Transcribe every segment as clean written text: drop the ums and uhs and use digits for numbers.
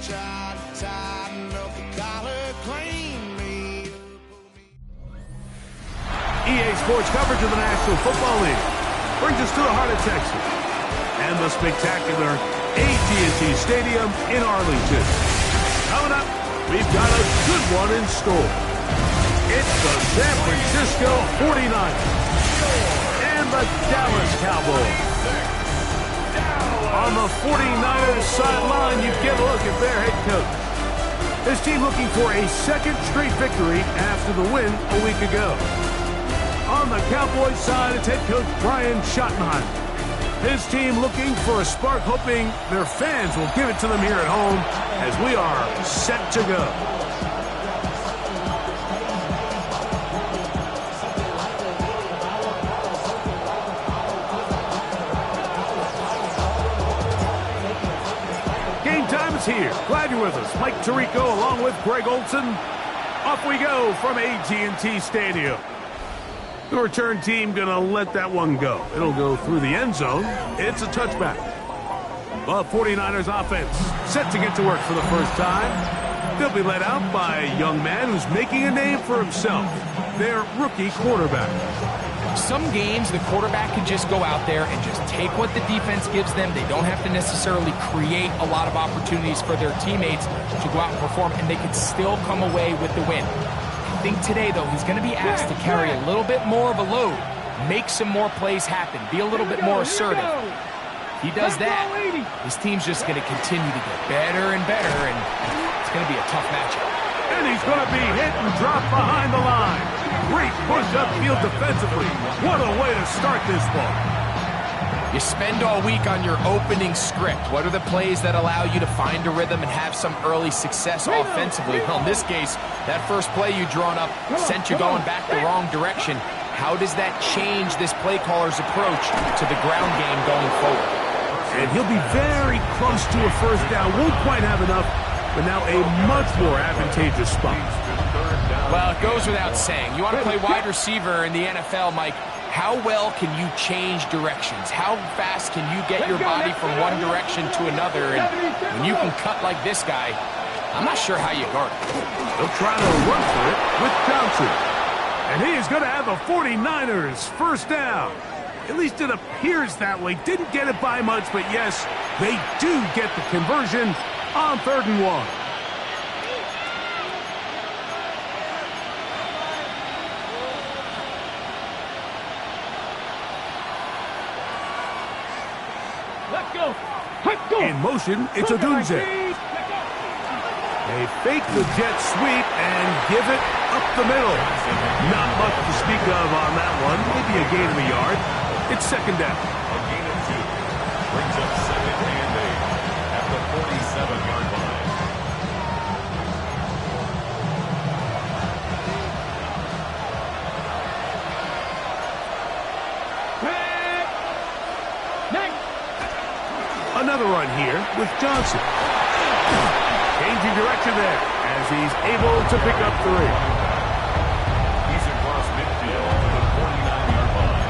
EA Sports coverage of the National Football League brings us to the heart of Texas and the spectacular AT&T Stadium in Arlington. Coming up, we've got a good one in store. It's the San Francisco 49ers and the Dallas Cowboys. On the 49ers sideline, you get a look at their head coach. His team looking for a second straight victory after the win a week ago. On the Cowboys side, it's head coach Brian Schottenheimer. His team looking for a spark, hoping their fans will give it to them here at home as we are set to go. Game time is here. Glad you're with us. Mike Tirico along with Greg Olson. Off we go from AT&T Stadium. The return team going to let that one go. It'll go through the end zone. It's a touchback. The 49ers offense set to get to work for the first time. They'll be led out by a young man who's making a name for himself, their rookie quarterback. Some games, the quarterback can just go out there and just take what the defense gives them. They don't have to necessarily create a lot of opportunities for their teammates to go out and perform, and they can still come away with the win. I think today, though, he's going to be asked to carry a little bit more of a load, make some more plays happen, be a little bit more assertive. He does that, his team's just going to continue to get better and better, and it's going to be a tough matchup. And he's going to be hit and dropped behind the line. Great push upfield defensively. What a way to start this ball. You spend all week on your opening script. What are the plays that allow you to find a rhythm and have some early success offensively? Well, in this case, that first play you drawn up sent you going back the wrong direction. How does that change this play caller's approach to the ground game going forward? And he'll be very close to a first down. Won't quite have enough, but now a much more advantageous spot. Well, it goes without saying. You want to play wide receiver in the NFL, Mike. How well can you change directions? How fast can you get your body from one direction to another? And when you can cut like this guy, I'm not sure how you guard it. They'll try to run for it with Johnson. And he is going to have the 49ers first down. At least it appears that way. Didn't get it by much, but yes, they do get the conversion on 3rd and 1. In motion, it's Odunze. They fake the jet sweep and give it up the middle. Not much to speak of on that one. Maybe a gain of a yard. It's 2nd down. A gain of 2. Brings up 2nd and 8 at the 47-yard line. Another run here with Johnson. Changing direction there as he's able to pick up 3. He's across midfield to the 49-yard line.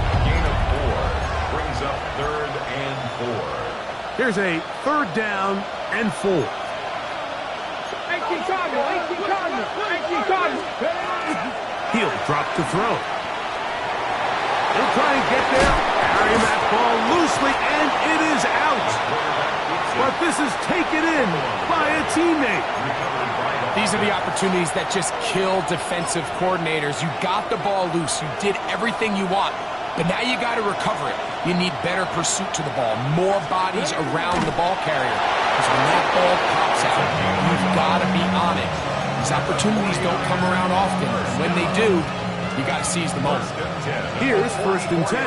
A gain of 4 brings up 3rd and 4. Here's a 3rd down and 4. He'll drop to throw. He'll try and get there, carrying that ball loosely, and it is out. But this is taken in by a teammate. These are the opportunities that just kill defensive coordinators. You got the ball loose. You did everything you want. But now you got to recover it. You need better pursuit to the ball, more bodies around the ball carrier. Because when that ball pops out, you've got to be on it. These opportunities don't come around often. And when they do, you got to seize the moment. Here's 1st and 10.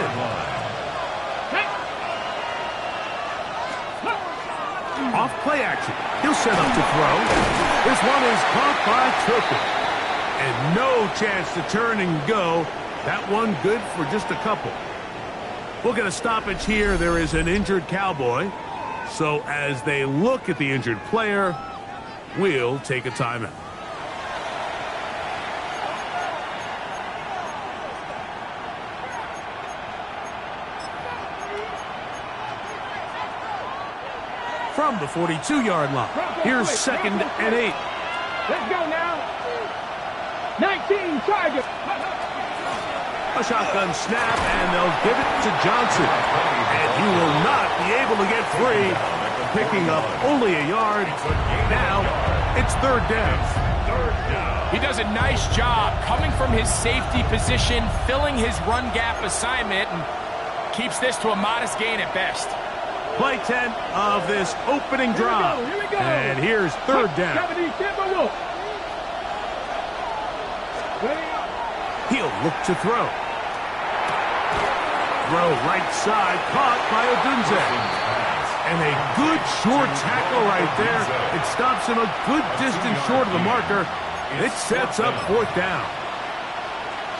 Off play action. He'll set up to throw. This one is caught by Turpin. And no chance to turn and go. That one good for just a couple. We'll get a stoppage here. There is an injured Cowboy. So as they look at the injured player, we'll take a timeout. from the 42-yard line. Here's 2nd and 8. Let's go now. 19 target. A shotgun snap, and they'll give it to Johnson. And he will not be able to get free, picking up only a yard. Now it's 3rd down. He does a nice job coming from his safety position, filling his run gap assignment, and keeps this to a modest gain at best. Play 10 of this opening drive. Here we go. And here's 3rd down. He'll look to throw. Throw right side, caught by Odunze. And a good short tackle right there. It stops him a good distance short of the marker. It sets up 4th down.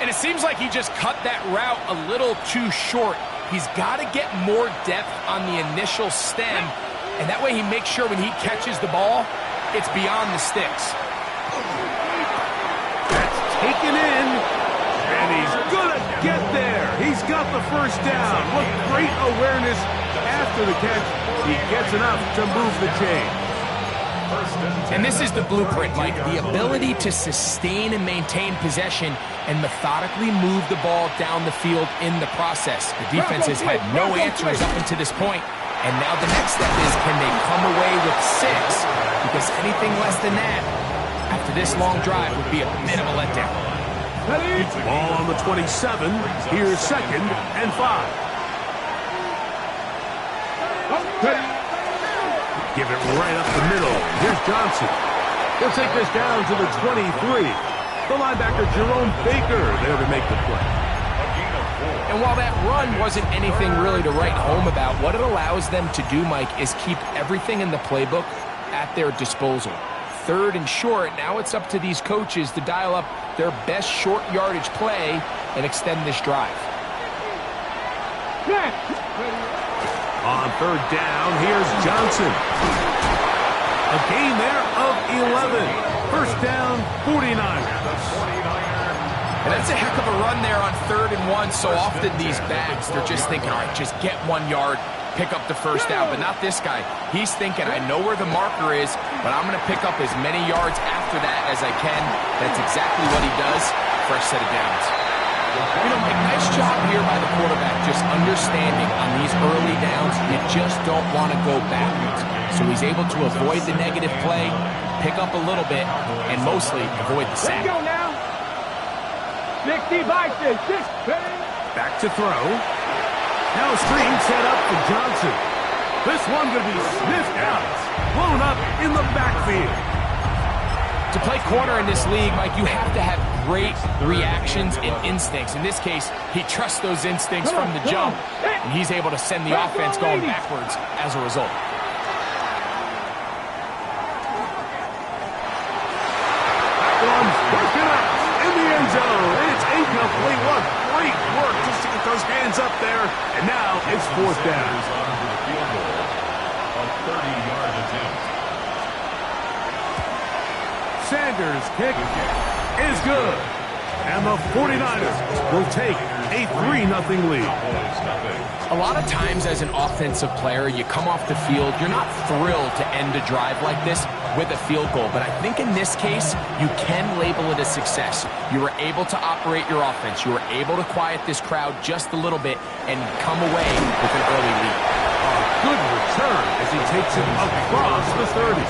And it seems like he just cut that route a little too short. He's got to get more depth on the initial stem, and that way he makes sure when he catches the ball, it's beyond the sticks. That's taken in, and he's going to get there. He's got the 1st down. What great awareness after the catch. He gets enough to move the chain. And this is the blueprint, Mike. The ability to sustain and maintain possession and methodically move the ball down the field in the process. The defense has had no answers up until this point, and now the next step is, can they come away with 6? Because anything less than that, after this long drive, would be a bit of a letdown. Ball on the 27. Here's 2nd and 5. Give it right up the middle. Here's Johnson. He'll take this down to the 23. The linebacker, Jerome Baker, there to make the play. And while that run wasn't anything really to write home about, what it allows them to do, Mike, is keep everything in the playbook at their disposal. 3rd and short, now it's up to these coaches to dial up their best short yardage play and extend this drive. On 3rd down, here's Johnson. A gain there of 11. 1st down, 49ers. And that's a heck of a run there on 3rd and 1. So often these backs, they're just thinking, all right, just get 1 yard, pick up the 1st down. But not this guy. He's thinking, I know where the marker is, but I'm going to pick up as many yards after that as I can. That's exactly what he does. Fresh set of downs. You know, Mike, nice job here by the quarterback, just understanding on these early downs, you just don't want to go backwards. So he's able to avoid the negative play, pick up a little bit, and mostly avoid the sack. Let's go now. 60 by 6. Back to throw. Now a screen set up for Johnson. This one going to be sniffed out. Blown up in the backfield. To play corner in this league, Mike, you have to have great reactions and instincts. In this case, he trusts those instincts from the jump, and he's able to send the offense going backwards as a result. That one's working out in the end zone. It's incomplete. What great work just to get those hands up there. And now it's 4th down. A 30-yard attempt. Sanders' kick is good. And the 49ers will take a 3-0 lead. A lot of times as an offensive player, you come off the field, you're not thrilled to end a drive like this with a field goal. But I think in this case, you can label it a success. You were able to operate your offense. You were able to quiet this crowd just a little bit and come away with an early lead. Good return as he takes it across the 30.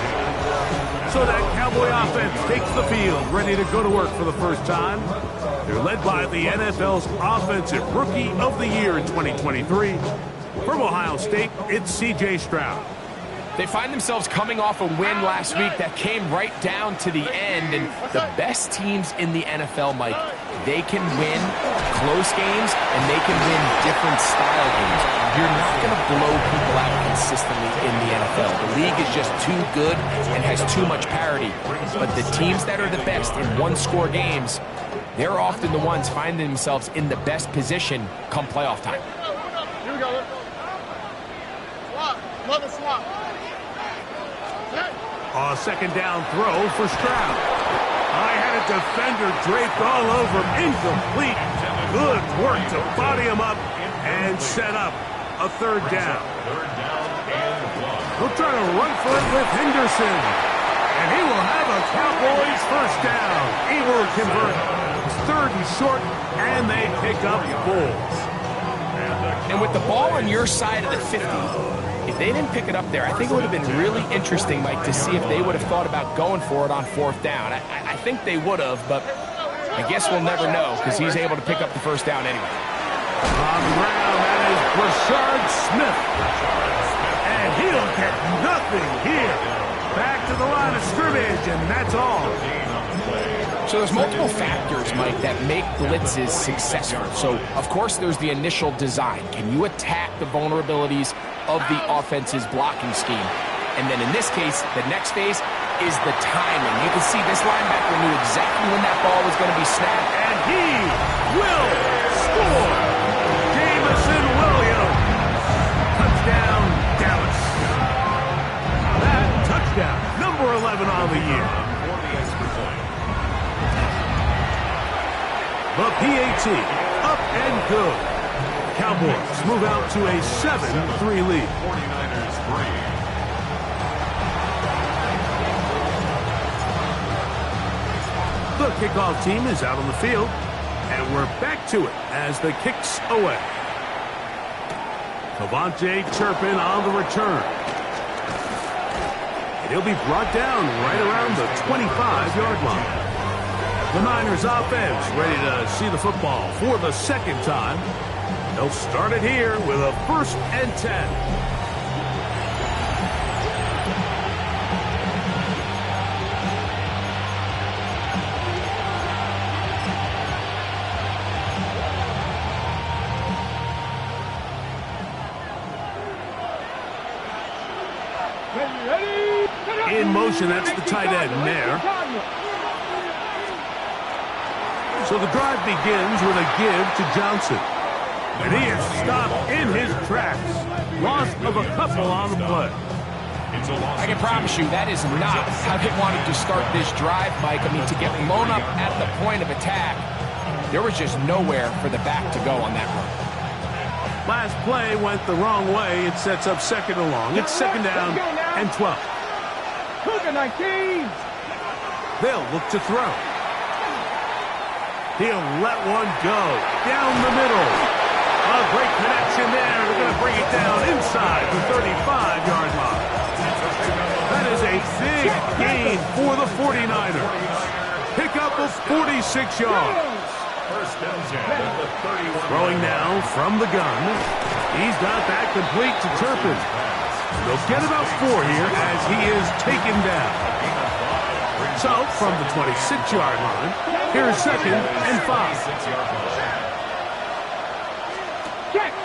So that Cowboy offense takes the field, ready to go to work for the first time. They're led by the NFL's Offensive Rookie of the Year in 2023. From Ohio State, it's C.J. Stroud. They find themselves coming off a win last week that came right down to the end, and the best teams in the NFL, Mike, they can win close games and they can win different style games. You're not going to blow people out consistently in the NFL. The league is just too good and has too much parity. But the teams that are the best in one-score games, they're often the ones finding themselves in the best position come playoff time. Here we go. Swap. Another swap. A 2nd down throw for Stroud. I had a defender draped all over him. Incomplete. Good work to body him up and set up a 3rd down. 3rd down and 1. He'll try to run for it with Henderson. And he will have a Cowboys first down. He will convert. It's 3rd and short, and they pick up Bulls. And with the ball on your side of the 50, if they didn't pick it up there, I think it would have been really interesting, Mike, to see if they would have thought about going for it on 4th down. I think they would have, but I guess we'll never know because he's able to pick up the first down anyway. On the ground, that is Rashard Smith. And he'll get nothing here. Back to the line of scrimmage, and that's all. So there's multiple factors, Mike, that make blitzes successful. So, of course, there's the initial design. Can you attack the vulnerabilities of the offense's blocking scheme? And then in this case, the next phase is the timing. You can see this linebacker knew exactly when that ball was going to be snapped. And he will score. Jameson Williams. Touchdown, Dallas. That touchdown, number 11 on the year. The PAT, up and good. Cowboys move out to a 7-3 lead. 49ers 3. The kickoff team is out on the field, and we're back to it as the kick's away. Cavante Turpin on the return. And he'll be brought down right around the 25-yard line. The Niners offense ready to see the football for the 2nd time. They'll start it here with a 1st and 10. In motion, that's the tight end there. So the drive begins with a give to Johnson. And he is stopped in his tracks. Loss of a couple on the play. I can promise you that is not how they wanted to start this drive, Mike. I mean, to get blown up at the point of attack, there was just nowhere for the back to go on that run. Last play went the wrong way. It sets up 2nd and long. It's 2nd down and 12. Cougar 19. They'll look to throw. He'll let one go down the middle. A great connection there. They're going to bring it down inside the 35-yard line. That is a big gain for the 49ers. Pick up of 46 yards. First down at the 31. Throwing now from the gun. He's got that complete to Turpin. They'll get about 4 here as he is taken down. So, from the 26-yard line, here's 2nd and 5.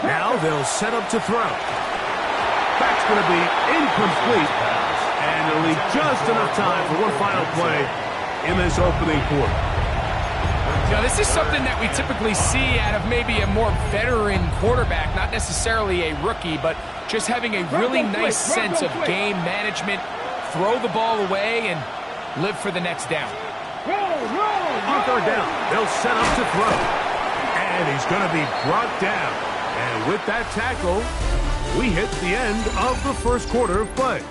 Now they'll set up to throw. That's going to be incomplete, and it'll leave just enough time for one final play in this opening quarter. Now, this is something that we typically see out of maybe a more veteran quarterback, not necessarily a rookie, but just having a really nice sense of game management, throw the ball away, and live for the next down. On 3rd down, they'll set up to throw. And he's going to be brought down. And with that tackle, we hit the end of the 1st quarter of play.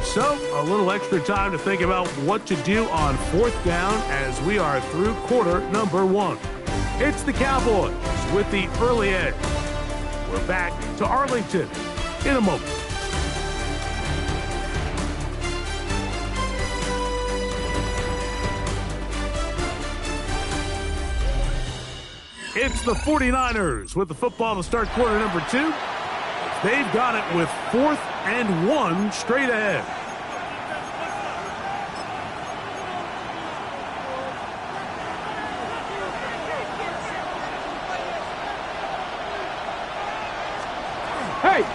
So, a little extra time to think about what to do on 4th down as we are through quarter number 1. It's the Cowboys with the early edge. We're back to Arlington in a moment. It's the 49ers with the football to start quarter number 2. They've got it with 4th and 1 straight ahead.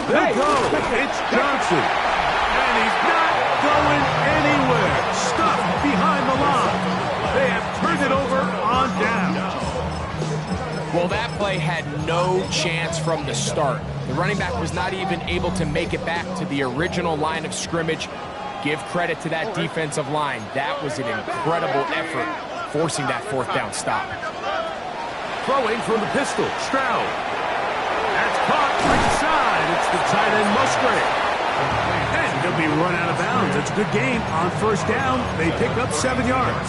They'll go. It's Johnson. And he's not going anywhere. Stuck behind the line. They have turned it over on down. Well, that play had no chance from the start. The running back was not even able to make it back to the original line of scrimmage. Give credit to that defensive line. That was an incredible effort, forcing that 4th down stop. Throwing from the pistol, Stroud. That's caught right side. It's the tight end Musgrave. He'll be run out of bounds. It's a good gain on first down. They pick up 7 yards.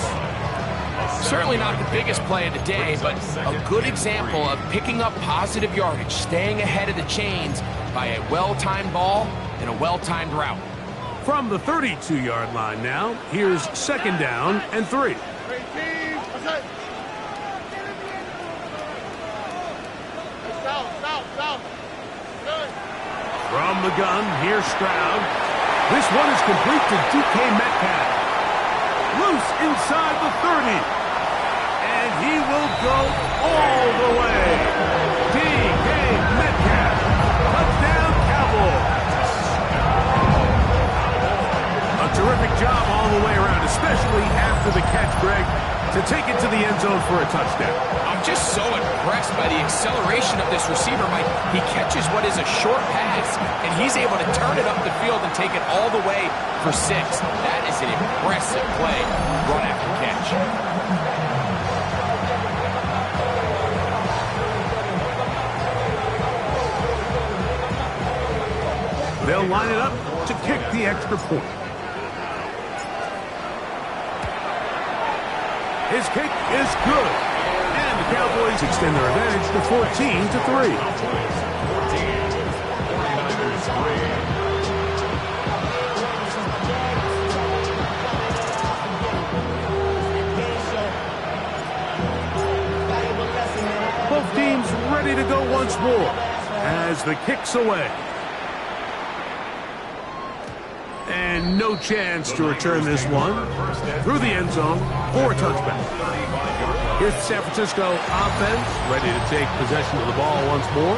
Certainly not the biggest play of the day, but a good example of picking up positive yardage, staying ahead of the chains by a well-timed ball and a well-timed route. From the 32-yard line now, here's second down and 3. From the gun, here's Stroud. This one is complete to DK Metcalf. Loose inside the 30. And he will go all the way. DK Metcalf. Touchdown, Cowboys. A terrific job all the way around, especially after the catch, Greg, to take it to the end zone for a touchdown. I'm just so impressed by the acceleration of this receiver, Mike. He catches what is a short pass, and he's able to turn it up the field and take it all the way for 6. That is an impressive play, run after catch. They'll line it up to kick the extra point. His kick is good. And the Cowboys extend their advantage to 14-3. 3. Both teams ready to go once more as the kick's away. And no chance to return this one through the end zone for a touchback. Here's the San Francisco offense ready to take possession of the ball once more.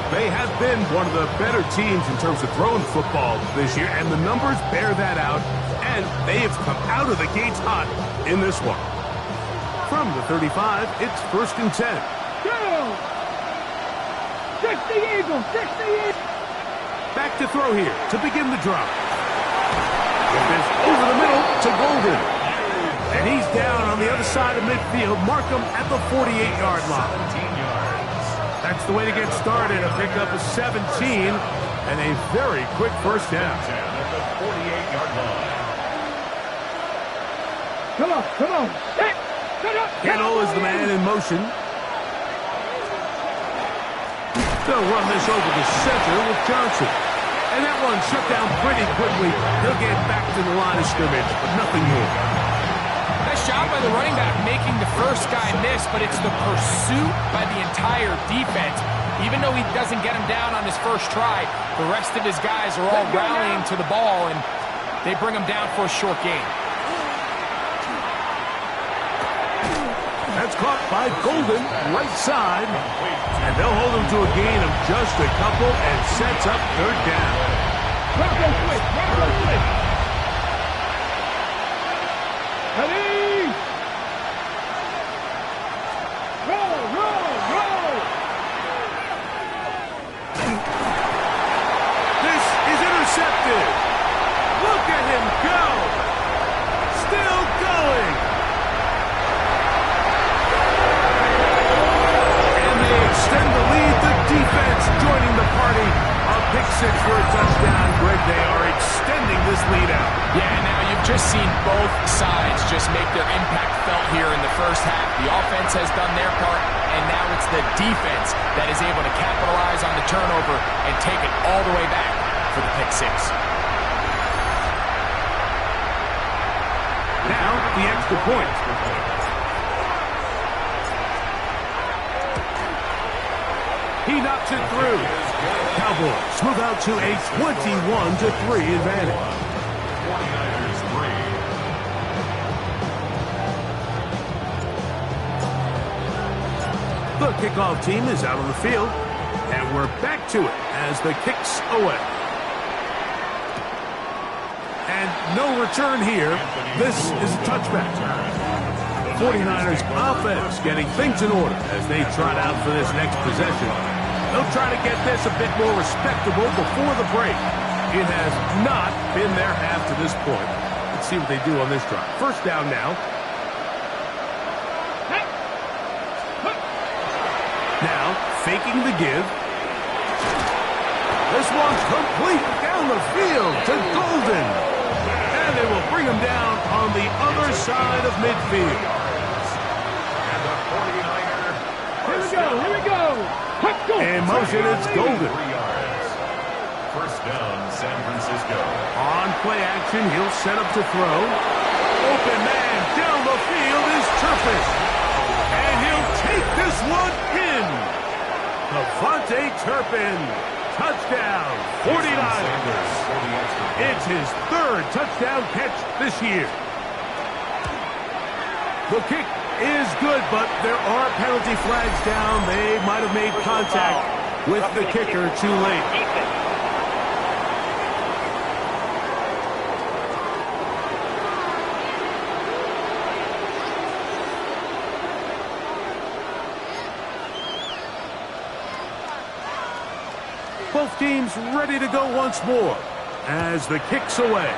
They have been one of the better teams in terms of throwing football this year, and the numbers bear that out, and they have come out of the gates hot in this one. From the 35, it's 1st and 10. Go! 60 Eagles, 60 Eagles! Back to throw here to begin the drive. This over the middle to Golden. And he's down on the other side of midfield. Mark him at the 48-yard line. That's the way to get started. A pickup of 17 and a very quick first down. Come on, come on. Kittle is the man in motion. They'll run this over the center with Johnson. And that one shut down pretty quickly. He'll get back to the line of scrimmage, but nothing more. Nice job by the running back making the first guy miss, but it's the pursuit by the entire defense. Even though he doesn't get him down on his first try, the rest of his guys are all rallying to the ball, and they bring him down for a short gain. That's caught by Golden, right side. And they'll hold him to a gain of just a couple and sets up 3rd down. Bronco switch, Bronco switch. Ready? Roll, roll, roll. This is intercepted. Look at him go. Still going. Extend the lead. The defense joining the party. A pick 6 for a touchdown. Greg, they are extending this lead out. Yeah, now you've just seen both sides just make their impact felt here in the first half. The offense has done their part, and now it's the defense that is able to capitalize on the turnover and take it all the way back for the pick 6. Now, the extra point. He knocks it through. Cowboys move out to a 21-3 advantage. 49ers 3. The kickoff team is out on the field, and we're back to it as the kick's away. And no return here. This is a touchback. 49ers offense getting things in order as they trot out for this next possession. They'll try to get this a bit more respectable before the break. It has not been their half to this point. Let's see what they do on this drive. First down now. Now, faking the give. This one's complete down the field to Golden. And they will bring him down on the other side of midfield. And the 49er. Here we go. Let's go. In motion, it's Golden. 3 yards. First down, San Francisco. On play action, he'll set up to throw. Open man down the field is Turpin. And he'll take this one in. Devontae Turpin. Touchdown, 49ers. It's his 3rd touchdown catch this year. The kick is good, but there are penalty flags down. They might have made contact with the kicker too late. Both teams ready to go once more as the kick's away.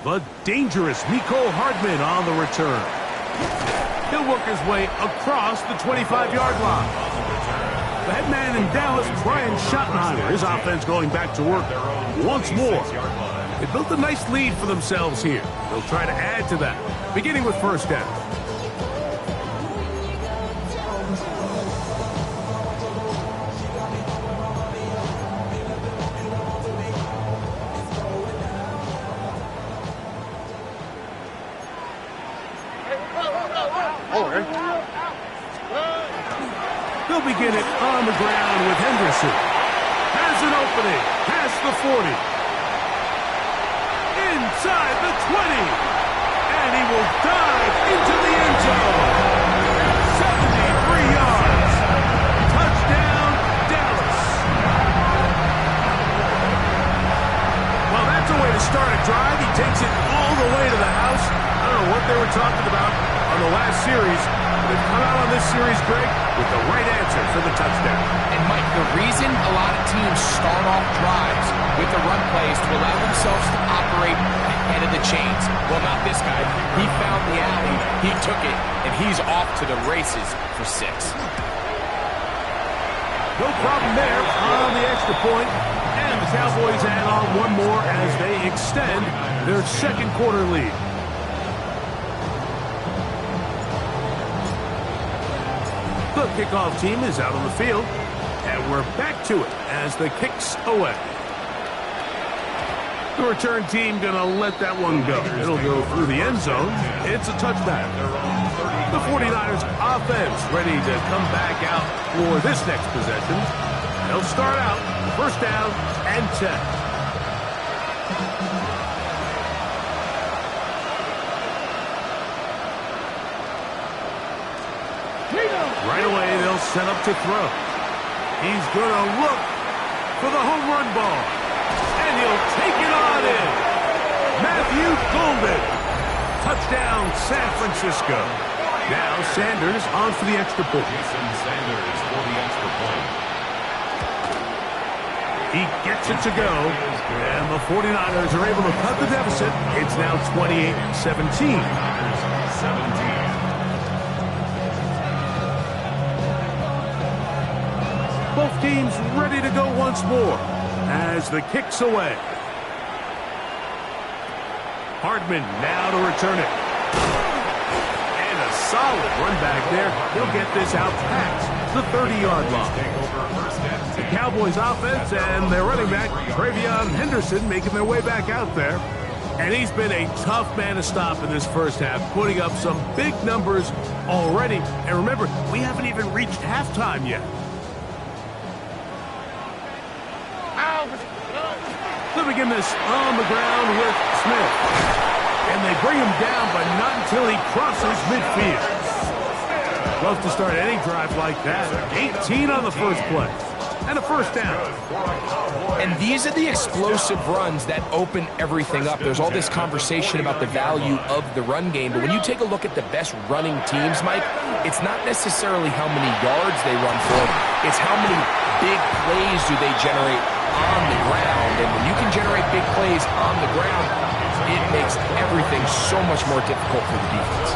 The dangerous Mecole Hardman on the return. He'll work his way across the 25-yard line. The head man in Dallas, Brian Schottenheimer, his offense going back to work once more. They built a nice lead for themselves here. They'll try to add to that, beginning with first down. They'll begin it on the ground with Henderson. Has an opening. Past the 40. Inside the 20. And he will dive into the end zone. 73 yards. Touchdown, Dallas. Well, that's a way to start a drive. He takes it all the way to the house. I don't know what they were talking about on the last series. They've come out on this series, Greg, with the right answer for the touchdown. And, Mike, the reason a lot of teams start off drives with the run plays to allow themselves to operate ahead of the chains. Well, not this guy. He found the alley, he took it, and he's off to the races for 6. No problem there on the extra point. And the Cowboys add on one more as they extend their second quarter lead. The kickoff team is out on the field, and we're back to it as the kick's away. The return team going to let that one go. It'll go through the end zone. It's a touchback. The 49ers offense ready to come back out for this next possession. They'll start out first down and 10. Right away, they'll set up to throw. He's going to look for the home run ball. And he'll take it on in. Matthew Golden. Touchdown, San Francisco. Now Sanders on for the extra point. Jason Sanders for the extra point. He gets it to go. And the 49ers are able to cut the deficit. It's now 28-17. 17. Both teams ready to go once more as the kick's away. Hardman now to return it. And a solid run back there. He'll get this out past the 30-yard line. The Cowboys offense and their running back, Travion Henderson, making their way back out there. And he's been a tough man to stop in this first half, putting up some big numbers already. And remember, we haven't even reached halftime yet. They begin this on the ground with Smith. And they bring him down, but not until he crosses midfield. Love to start any drive like that. 18 on the first play. And a first down. And these are the explosive runs that open everything up. There's all this conversation about the value of the run game, but when you take a look at the best running teams, Mike, it's not necessarily how many yards they run for, it's how many big plays do they generate on the ground. And when you can generate big plays on the ground, it makes everything so much more difficult for the defense.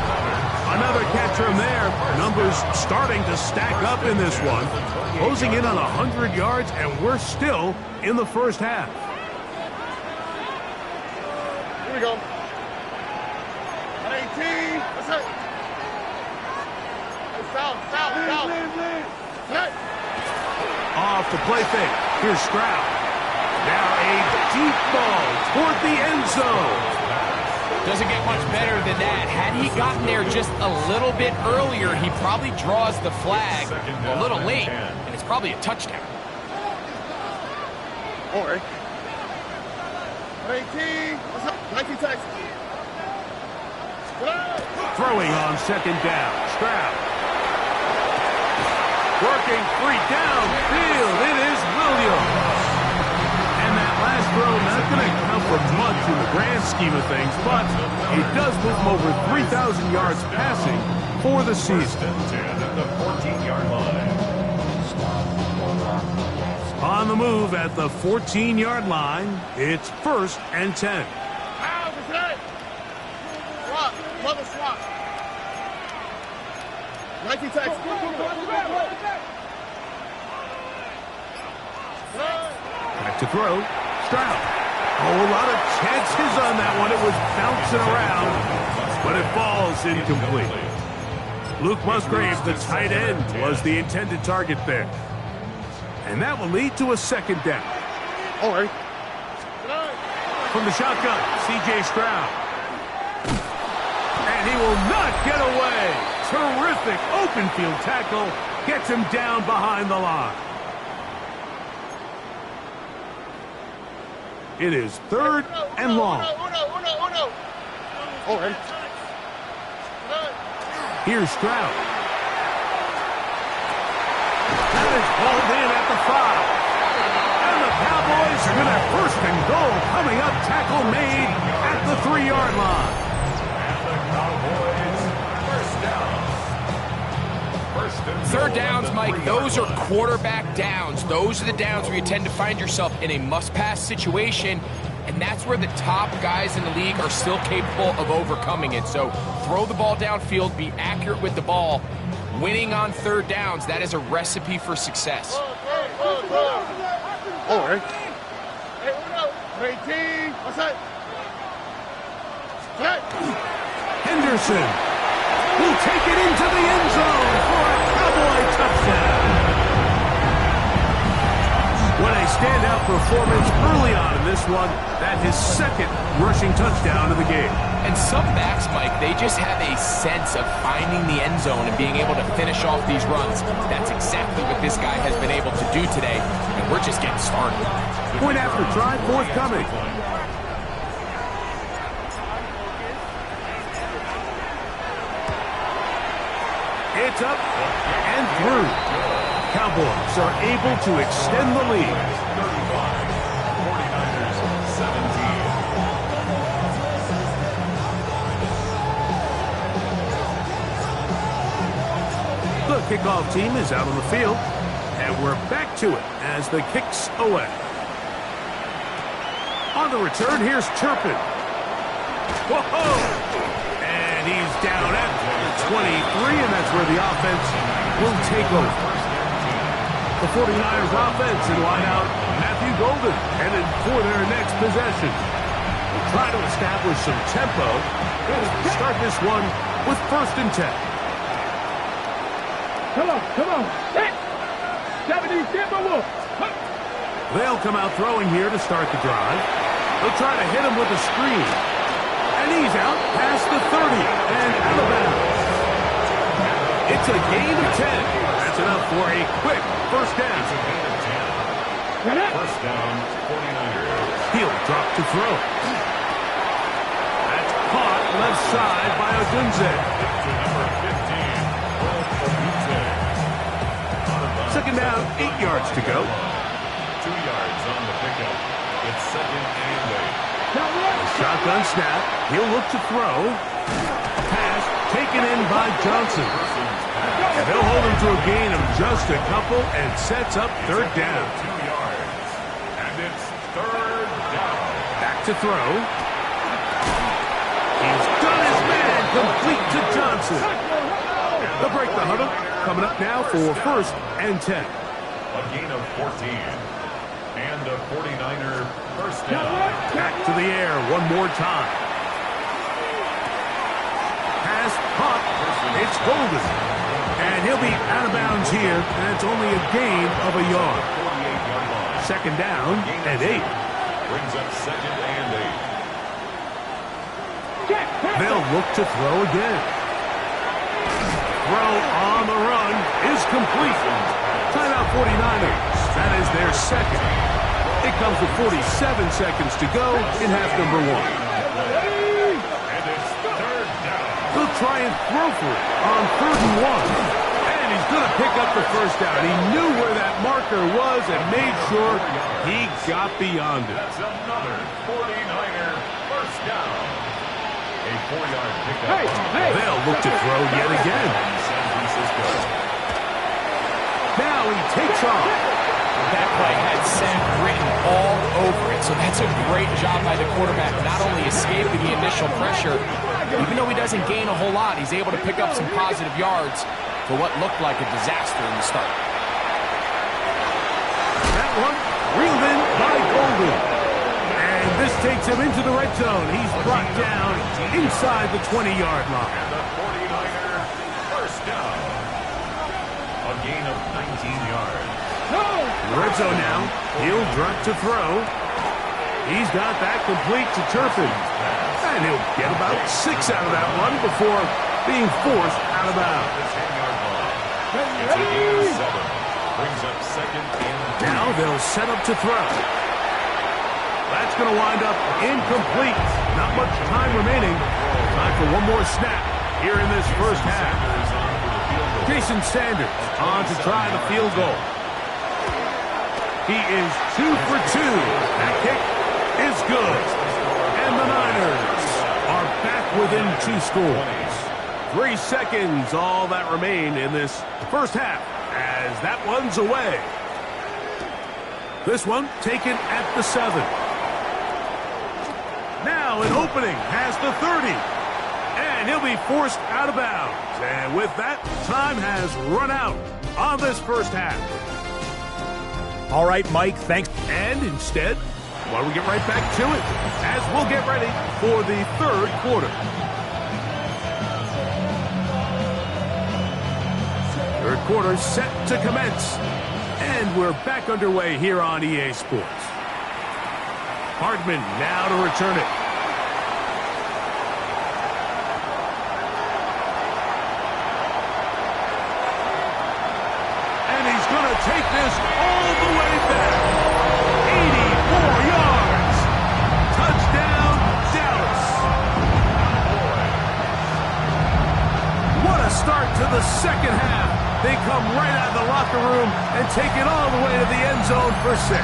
Another catch from there. Numbers starting to stack up in this one. Closing in on 100 yards, and we're still in the first half. Here we go. 18. That's it. Foul. Hey. Off the play fake. Here's Stroud. Now a deep ball toward the end zone. Doesn't get much better than that. Had he gotten there just a little bit earlier, he probably draws the flag a little late, and it's probably a touchdown. All right. 18. What's up? 19 Texas. Throwing on second down. Stroud. Working free downfield. It is Williams. And that last throw not going to count for much in the grand scheme of things, but it does move him over 3,000 yards passing for the season. At the 14-yard line. On the move at the 14-yard line, it's 1st and 10. How is that? Swap. Mother swap. 19 Texas. Back to throw. Stroud. Oh, a lot of chances on that one. It was bouncing around, but it falls incomplete. Luke Musgrave, the tight end, was the intended target there. And that will lead to a second down. All right. From the shotgun, C.J. Stroud. And he will not get away. Terrific open field tackle. Gets him down behind the line. It is 3rd and long. All right. Here's Stroud. That is hauled in at the 5. And the Cowboys with a 1st and goal coming up. Tackle made at the 3-yard line. And the Cowboys, first down. 3rd downs, Mike, those are quarterback downs. Those are the downs where you tend to find yourself in a must-pass situation, and that's where the top guys in the league are still capable of overcoming it. So throw the ball downfield, be accurate with the ball. Winning on 3rd downs, that is a recipe for success. All right. Hey, 18. What's that? Hey. Henderson will take it into the end zone for a Cowboy touchdown. What a standout performance early on in this one. That his 2nd rushing touchdown of the game. And some backs, Mike, they just have a sense of finding the end zone and being able to finish off these runs. That's exactly what this guy has been able to do today, and we're just getting started. Point after try forthcoming. It's up and through. Cowboys are able to extend the lead. 49ers 17. The kickoff team is out on the field, and we're back to it as the kick's away. On the return, here's Turpin. Whoa! And he's down at the 23, and that's where the offense will take over. The 49ers offense in lineout, Matthew Golden, headed for their next possession. We'll try to establish some tempo. We'll start this one with 1st and 10. Come on. Hit. 70, get my wolf. They'll come out throwing here to start the drive. They'll try to hit him with a screen. And he's out past the 30 and out of bounds. It's a gain of 10. That's enough for a quick 1st down. First down, 49ers. He'll drop to throw. That's caught left side by Odunze. To number 15, Odunze. 2nd down, 8 yards to go. 2 yards on the pickup. It's 2nd and 8. Shotgun snap. He'll look to throw. Pass taken in by Johnson. And they'll hold him to a gain of just a couple and sets up 3rd down. 2 yards. And it's 3rd down. Back to throw. He's done his man Incomplete to Johnson. They'll break the huddle. Coming up now for 1st and 10. A gain of 14. And a 49er first down. Back to the air one more time. Pass caught. It's Golden. And he'll be out of bounds here, and it's only a gain of a yard. 48-yard line. 2nd down and 8. Brings up 2nd and 8. They'll look to throw again. Throw on the run is complete. Timeout 49ers. That is their 2nd. It comes with 47 seconds to go in half number 1. And it's 3rd down. He'll try and throw for it on 3rd and 1. And he's going to pick up the first down. He knew where that marker was and made sure he got beyond it. That's another 49er first down. A 4-yard pickup. They'll look to throw yet again. San Francisco. Now he takes off. That play had Sam written all over it, so that's a great job by the quarterback, not only escaping the initial pressure, even though he doesn't gain a whole lot, he's able to pick up some positive yards for what looked like a disaster in the start. That one reeled in by Golden. And this takes him into the red zone. He's brought down inside the 20-yard line. And the 49er first down. A gain of 19 yards. Red zone now. He'll drop to throw. He's got that complete to Turpin. And he'll get about 6 out of that one before being forced out of bounds. The 10-yard line. It's a gain of 7. Brings up 2nd and 3. Now they'll set up to throw. That's going to wind up incomplete. Not much time remaining. Time for one more snap here in this first half. Jason Sanders on to try the field goal. He is 2 for 2. That kick is good. And the Niners are back within 2 scores. 3 seconds, all that remain in this first half as that one's away. This one taken at the 7. Now an opening past the 30. And he'll be forced out of bounds. And with that, time has run out on this first half. All right, Mike, thanks. And instead, why don't we get right back to it as we'll get ready for the 3rd quarter. 3rd quarter set to commence. And we're back underway here on EA Sports. Hardman now to return it. And he's going to take this all the way back. 84 yards. Touchdown, Dallas. What a start to the second half. They come right out of the locker room and take it all the way to the end zone for 6.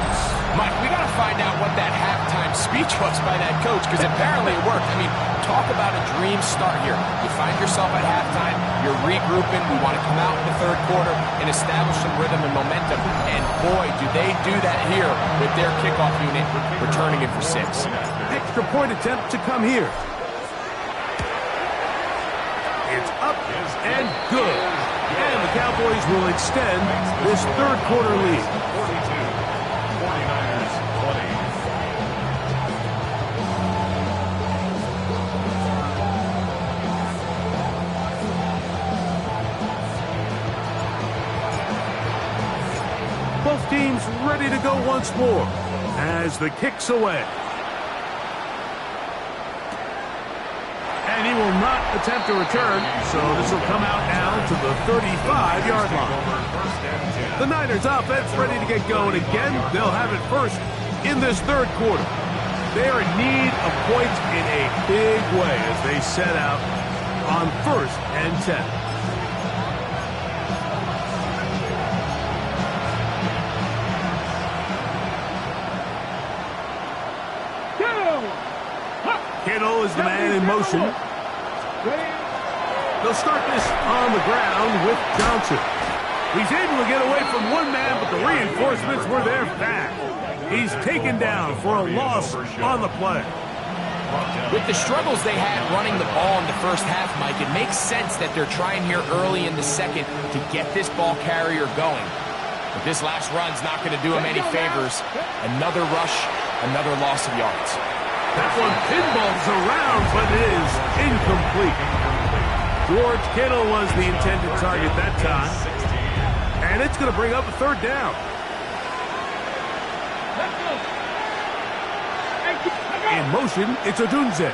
Mike, we got to find out what that halftime speech was by that coach, because apparently it worked. I mean, talk about a dream start here. You find yourself at halftime, you're regrouping, we want to come out in the 3rd quarter and establish some rhythm and momentum. And boy, do they do that here with their kickoff unit returning it for 6. Extra point attempt to come here. It's up and good. And the Cowboys will extend this 3rd quarter lead. 42. 49ers 20. Both teams ready to go once more as the kick's away. And he will not attempt a return, so this will come out now to the 35-yard line. The Niners offense ready to get going again. They'll have it first in this 3rd quarter. They are in need of points in a big way as they set out on 1st and 10. Kittle is the man in motion. They'll start this on the ground with Johnson. He's able to get away from one man, but the reinforcements were there fast. He's taken down for a loss on the play. With the struggles they had running the ball in the first half, Mike, it makes sense that they're trying here early in the second to get this ball carrier going. But this last run's not going to do him any favors. Another rush, another loss of yards. That one pinballs around, but it is incomplete. George Kittle was the intended target that time. And it's going to bring up a third down. In motion, it's Odunze.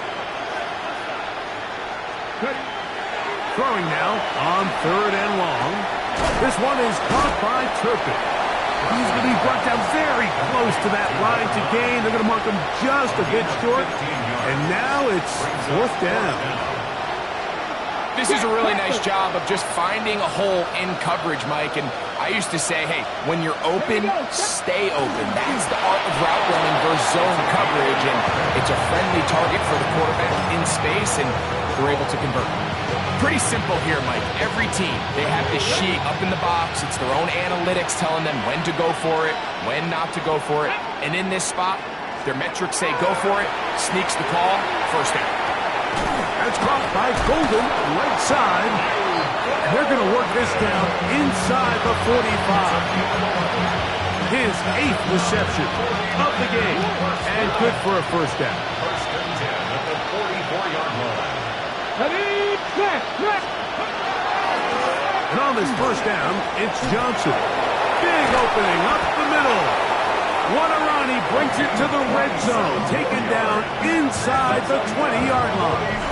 Throwing now on 3rd and long. This one is caught by Turpin. He's going to be brought down very close to that line to gain. They're going to mark him just a bit short. And now it's 4th down. This is a really nice job of just finding a hole in coverage, Mike. And I used to say, hey, when you're open, stay open. That's the art of route running versus zone coverage. And it's a friendly target for the quarterback in space, and they're able to convert. Pretty simple here, Mike. Every team, they have this sheet up in the box. It's their own analytics telling them when to go for it, when not to go for it. And in this spot, their metrics say go for it, sneaks the call, 1st down. That's caught by Golden, right side. And they're going to work this down inside the 45. His 8th reception of the game. And good for a 1st down. 1st and 10 at the 44-yard line. And on this 1st down, it's Johnson. Big opening up the middle. What a run. He brings it to the red zone. Taken down inside the 20-yard line.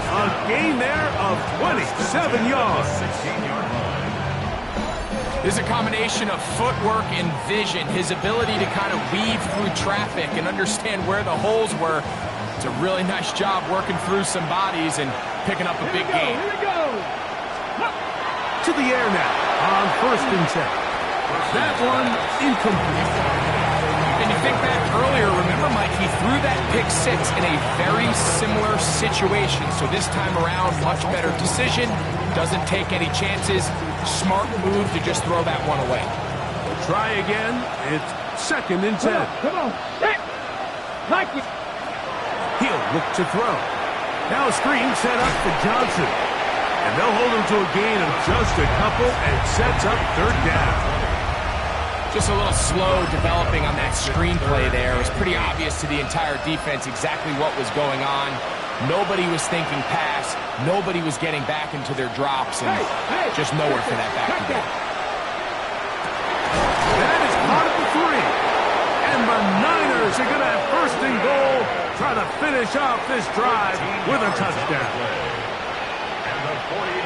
A gain there of 27 yards. 16-yard line. This is a combination of footwork and vision. His ability to kind of weave through traffic and understand where the holes were. It's a really nice job working through some bodies and picking up a big gain. To the air now on 1st and 10. That one incomplete. And you think back earlier, remember, Mike, he threw that pick 6 in a very similar situation. So this time around, much better decision. Doesn't take any chances. Smart move to just throw that one away. Try again. It's 2nd and 10. Come on. Mike. He'll look to throw. Now a screen set up for Johnson. And they'll hold him to a gain of just a couple and sets up 3rd down. Just a little slow developing on that screenplay there. It was pretty obvious to the entire defense exactly what was going on. Nobody was thinking pass. Nobody was getting back into their drops, and just nowhere for that back to go. That is caught at the 3. And the Niners are going to have 1st and goal, try to finish off this drive with a touchdown.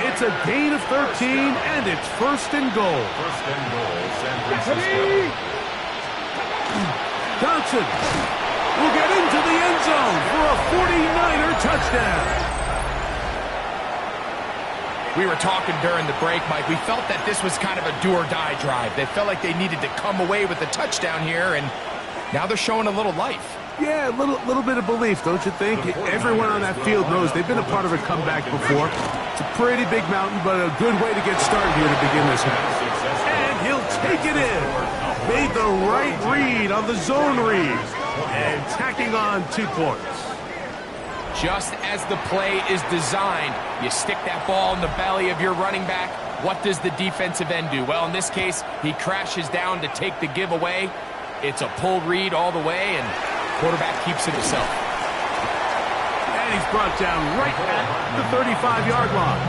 It's a gain of 13, and it's 1st and goal. 1st and goal, San Francisco. Johnson will get into the end zone for a 49er touchdown. We were talking during the break, Mike. We felt that this was kind of a do-or-die drive. They felt like they needed to come away with a touchdown here, and now they're showing a little life. Yeah, a little bit of belief, don't you think? Everyone on that field knows they've been a part of a comeback before. It's a pretty big mountain, but a good way to get started here to begin this half. And he'll take it in. Made the right read on the zone read. And tacking on 2 points. Just as the play is designed, you stick that ball in the belly of your running back. What does the defensive end do? Well, in this case, he crashes down to take the giveaway. It's a pull read all the way, and quarterback keeps it himself. And he's brought down right at the 35-yard line.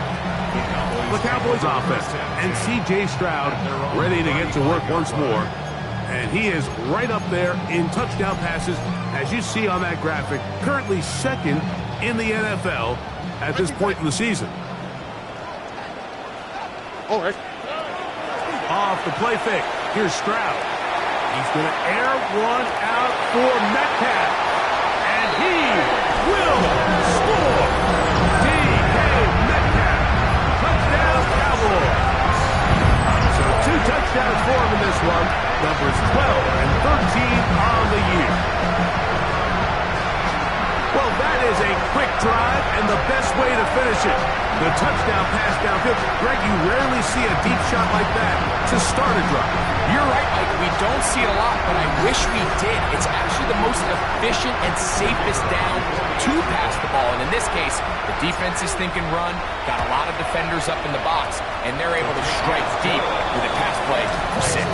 The Cowboys offense and C.J. Stroud ready to get to work once more. And he is right up there in touchdown passes, as you see on that graphic. Currently 2nd in the NFL at this point in the season. All right. Off the play fake. Here's Stroud. He's going to air one out for Metcalf. And he will score. D.K. Metcalf. Touchdown, Cowboys. So 2 touchdowns for him in this one. Numbers 12 and 13 on the year. Well, that is a quick drive and the best way to finish it. The touchdown pass downfield. Greg, you rarely see a deep shot like that to start a drive. You're right, Mike. We don't see it a lot, but I wish we did. It's actually the most efficient and safest down to pass the ball. And in this case, the defense is thinking run, got a lot of defenders up in the box, and they're able to strike deep with a pass play for 6.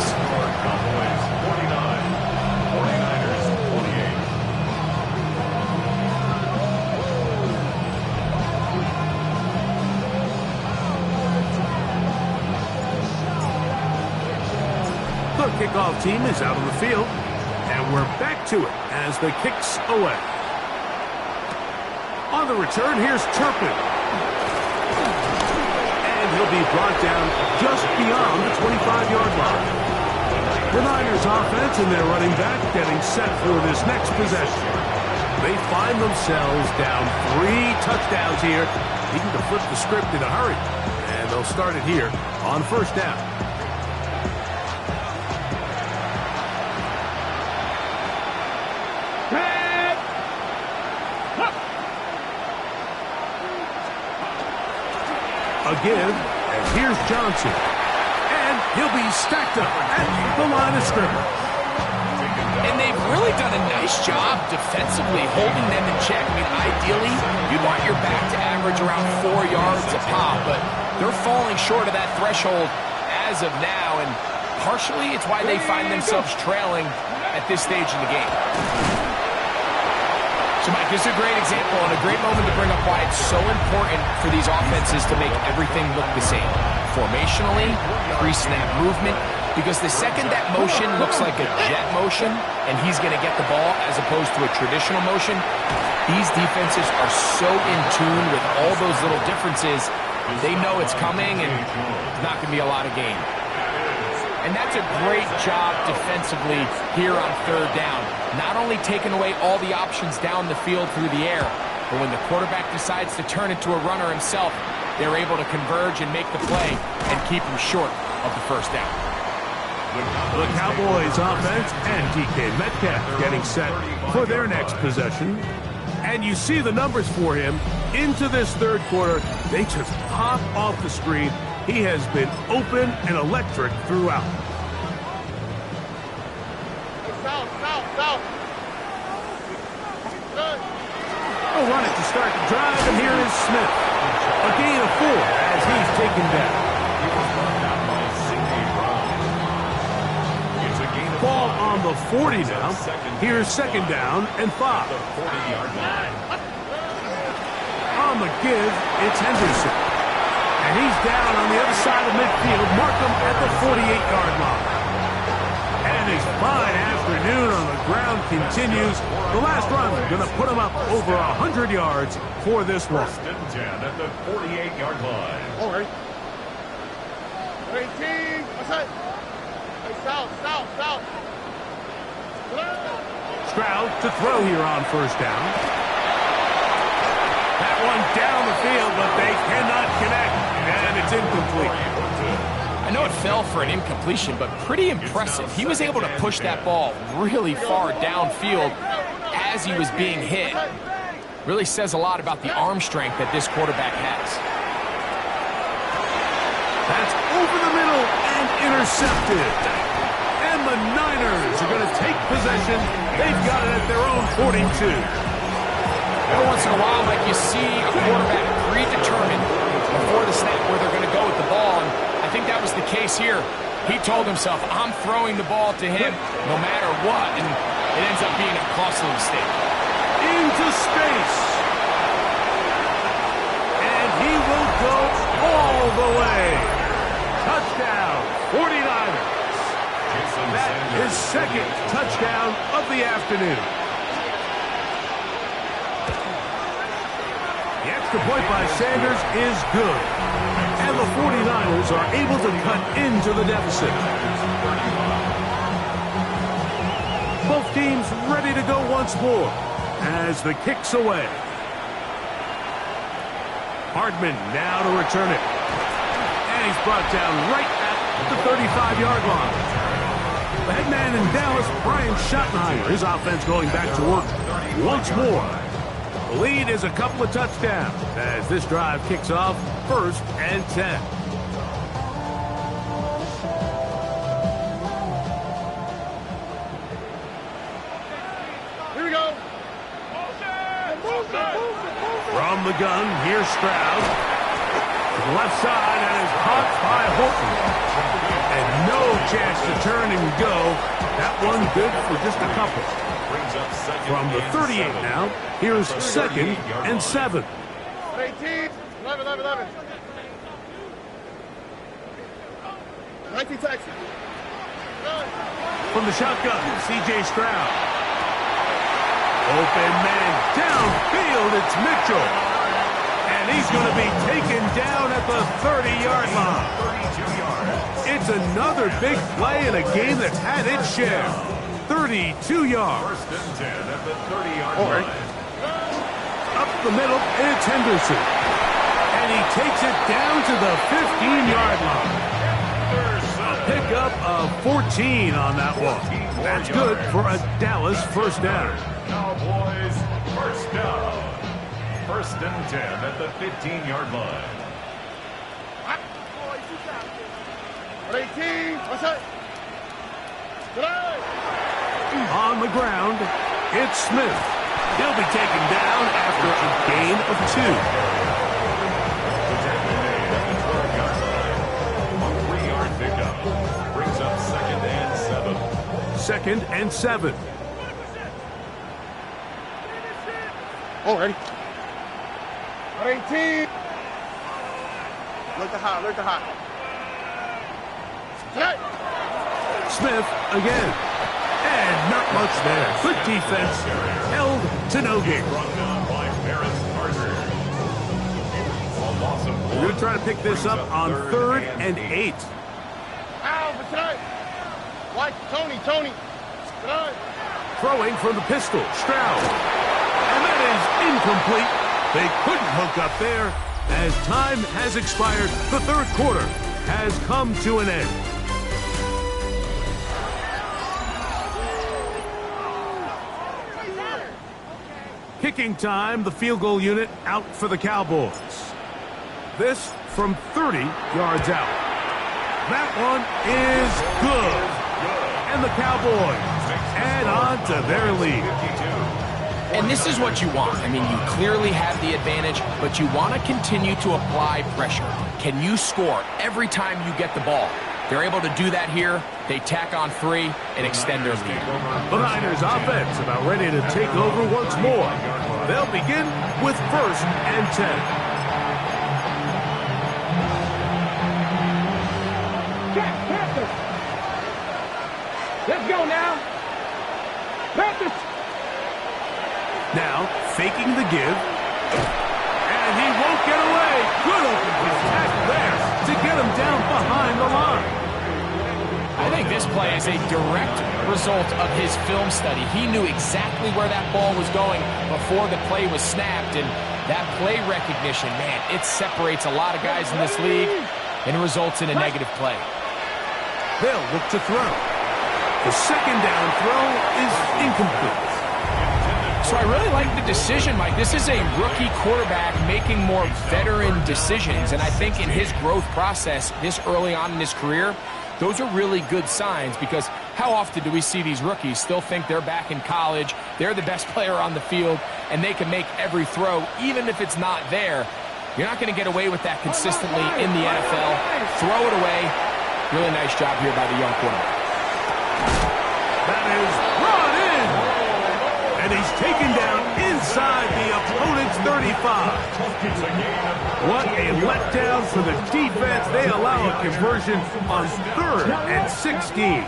Cowboys 49, 49ers 28. The kickoff team is out on the field, and we're back to it as the kick's away. On the return, here's Turpin. And he'll be brought down just beyond the 25-yard line. The Niners offense and their running back getting set for this next possession. They find themselves down 3 touchdowns here. Needing to flip the script in a hurry. And they'll start it here on first down. Again, and here's Johnson. And he'll be stacked up at the line of scrimmage. And they've really done a nice job defensively holding them in check. I mean, ideally, you want your back to average around 4 yards a pop, but they're falling short of that threshold as of now, and partially it's why they find themselves trailing at this stage in the game. So, Mike, this is a great example and a great moment to bring up why it's so important for these offenses to make everything look the same. Formationally, pre-snap movement, because the second that motion looks like a jet motion and he's going to get the ball as opposed to a traditional motion, these defenses are so in tune with all those little differences, they know it's coming and there's not going to be a lot of gain. And that's a great job defensively here on third down. Not only taking away all the options down the field through the air, but when the quarterback decides to turn it to a runner himself, they're able to converge and make the play and keep him short of the first down. The Cowboys offense and DK Metcalf getting set for their next possession. And you see the numbers for him into this third quarter. They just pop off the screen. He has been open and electric throughout. They'll run it to start the drive, and here is Smith. A gain of 4 as he's taken down. Ball on the 40 now. Here's second down and 5. On the give, it's Henderson. And he's down on the other side of midfield. Mark him at the 48-yard line. And his fine afternoon on the ground continues. The last run going to put him up over 100 yards for this one. First and 10 at the 48-yard line. All right. 18. What's that? Hey, south. Stroud to throw here on first down. That one down the field, but they cannot connect. And it's incomplete. I know it fell for an incompletion, but pretty impressive. He was able to push that ball really far downfield as he was being hit. Really says a lot about the arm strength that this quarterback has. That's over the middle and intercepted. And the Niners are going to take possession. They've got it at their own 42. Every once in a while, like you see a quarterback predetermined before the snap where they're going to go with the ball, and I think that was the case here. He told himself, I'm throwing the ball to him no matter what, and it ends up being a costly mistake. Into space. And he will go all the way. Touchdown, 49ers. That is second touchdown of the afternoon. The extra point by Sanders is good. And the 49ers are able to cut into the deficit. Both teams ready to go once more as the kick's away. Hardman now to return it. And he's brought down right at the 35-yard line. The head man in Dallas, Brian Schottenheimer, his offense going back to work once more. The lead is a couple of touchdowns as this drive kicks off first and 10. From the gun, here's Stroud. To the left side, and is caught by Holton. And no chance to turn and go. That one good for just a couple. From the 38 now, here's 2nd and 7. 18, 11. 19 Texas. From the shotgun, C.J. Stroud. Open man downfield, it's Mitchell. And he's going to be taken down at the 30-yard line. It's another big play in a game that's had its share. 32 yards. 1st and 10 at the 30-yard line. Up the middle, it's Henderson. And he takes it down to the 15-yard line. Pickup of 14 on that one. That's good for a Dallas first down. Cowboys first down. 1st and 10 at the 15-yard line. 18, what's that? On the ground, it's Smith. He'll be taken down after a gain of 2. Brings up 2nd and 7. 2nd and 7. Already. 18. Look to high. Smith again. And not much there. Good defense. Held to no gain. We're going to try to pick this up on 3rd and 8. White, Tony. Throwing from the pistol, Stroud. And that is incomplete. They couldn't hook up there. As time has expired, the 3rd quarter has come to an end. Kicking time, the field goal unit out for the Cowboys. This from 30 yards out. That one is good. And the Cowboys add on to their lead. And this is what you want. I mean, you clearly have the advantage, but you want to continue to apply pressure. Can you score every time you get the ball? They're able to do that here. They tack on 3 and extend their lead. The Niners offense about ready to take over once more. They'll begin with 1st and 10. Panthers. Let's go now. Panthers. Now, faking the give. And he won't get away. Good open tackle there to get him down behind the line. I think this play is a direct result of his film study. He knew exactly where that ball was going before the play was snapped, and that play recognition, man, it separates a lot of guys in this league and results in a negative play. They'll look to throw. The 2nd down throw is incomplete. So I really like the decision, Mike. This is a rookie quarterback making more veteran decisions, and I think in his growth process this early on in his career, those are really good signs, because how often do we see these rookies still think they're back in college, they're the best player on the field, and they can make every throw, even if it's not there. You're not going to get away with that consistently in the NFL. Throw it away. Really nice job here by the young quarterback. That is brought in. And he's taken down inside the opponent's 35. What a letdown for the defense. They allow a conversion on 3rd and 16.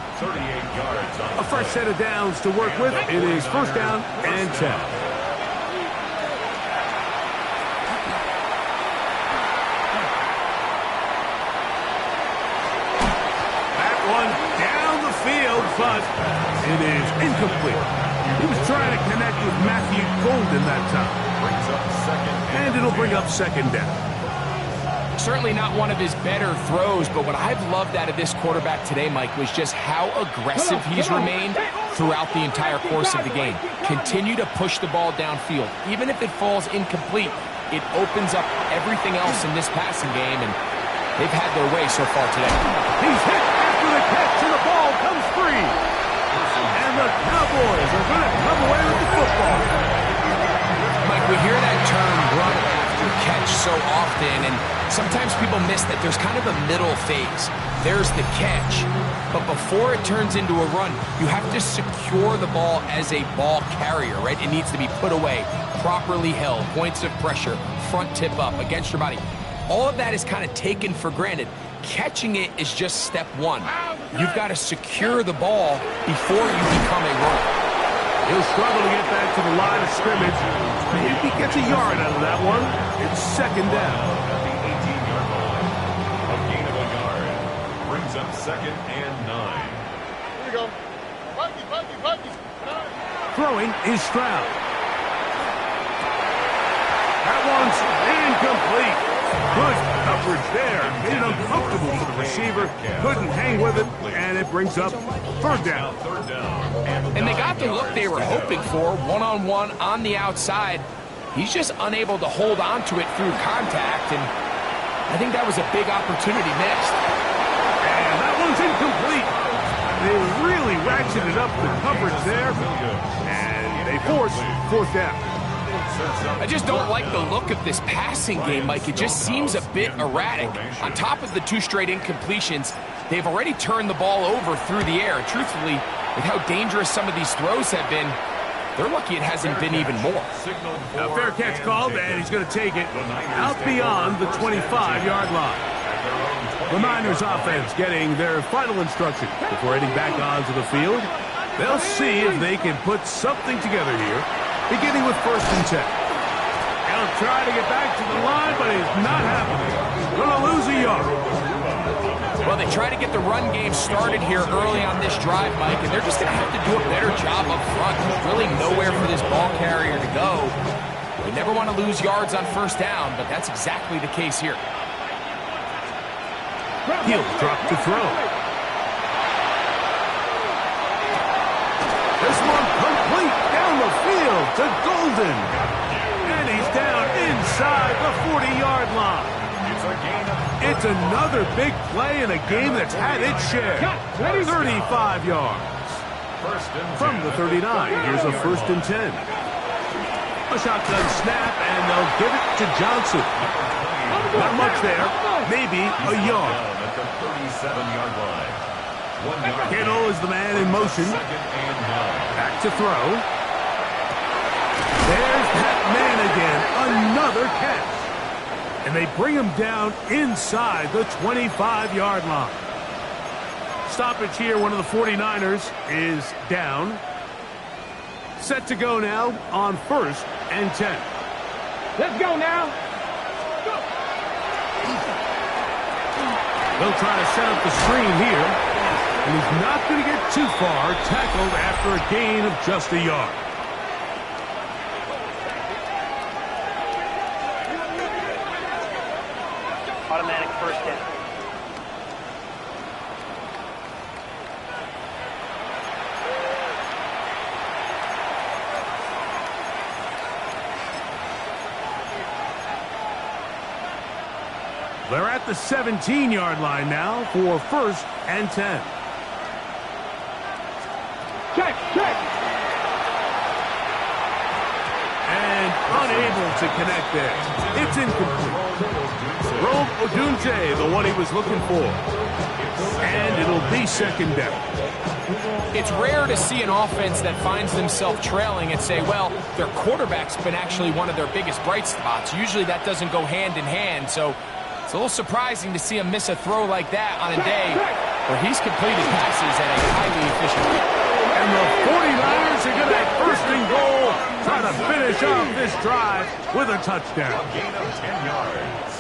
A fresh set of downs to work with. It is 1st down and 10. That one down the field, but it is incomplete. He was trying to connect with Matthew Golden that time. And it'll bring up 2nd down. Certainly not one of his better throws, but what I've loved out of this quarterback today, Mike, was just how aggressive he's remained throughout the entire course of the game. Continue to push the ball downfield. Even if it falls incomplete, it opens up everything else in this passing game, and they've had their way so far today. He's hit after the catch, and the ball comes free. And the Cowboys are going to come away with the football. Mike, we hear catch so often, and sometimes people miss that there's kind of a middle phase. There's the catch, but before it turns into a run, you have to secure the ball as a ball carrier, right? It needs to be put away, properly held, points of pressure, front tip up against your body. All of that is kind of taken for granted. Catching it is just step one. You've got to secure the ball before you become a runner. He'll struggle to get back to the line of scrimmage. If he gets a yard out of that one, it's second down. At the 18-yard line. A gain of a yard brings up 2nd and 9. Here we go. Buggy. Throwing is Stroud. That one's incomplete. Good coverage there. Made it uncomfortable for the receiver. Couldn't hang with it, and it brings up third down. And they got the look they were hoping for, one-on-one on the outside. He's just unable to hold on to it through contact, and I think that was a big opportunity missed. And that one's incomplete. They really ratcheted up the coverage there, and they force fourth down. I just don't like the look of this passing game, Mike. It just seems a bit erratic. On top of the 2 straight incompletions, they've already turned the ball over through the air. And truthfully, with how dangerous some of these throws have been, they're lucky it hasn't been even more. A fair catch called, and he's going to take it out beyond the 25-yard line. The Niners offense getting their final instruction before heading back onto the field. They'll see if they can put something together here, beginning with 1st and 10. He'll try to get back to the line, but it's not happening. Going to lose a yard. Well, they try to get the run game started here early on this drive, Mike, and they're just going to have to do a better job up front. There's really nowhere for this ball carrier to go. You never want to lose yards on 1st down, but that's exactly the case here. He'll drop to throw. This one complete down the field to Golden. And he's down inside the 40-yard line. It's another big play in a game that's had its share. 35 yards. From the 39, here's a 1st and 10. A shotgun snap, and they'll give it to Johnson. Not much there, maybe a yard. At the 37-yard line. 1 yard. Kittle is the man in motion. 2nd and 9. Back to throw. There's that man again. Another catch. And they bring him down inside the 25-yard line. Stoppage here. One of the 49ers is down. Set to go now on 1st and 10. Let's go now. They'll try to set up the screen here. And he's not going to get too far. Tackled after a gain of just a yard. Automatic 1st down. They're at the 17-yard line now for 1st and 10. Check. And unable to connect there. It's incomplete. Rome Odunze, the one he was looking for. And it'll be 2nd down. It's rare to see an offense that finds themselves trailing and say, well, their quarterback's been actually one of their biggest bright spots. Usually that doesn't go hand in hand, so it's a little surprising to see him miss a throw like that on a day where he's completed passes at a highly efficient rate. And the 49ers are going to have 1st and goal, trying to finish off this drive with a touchdown. A gain of 10 yards.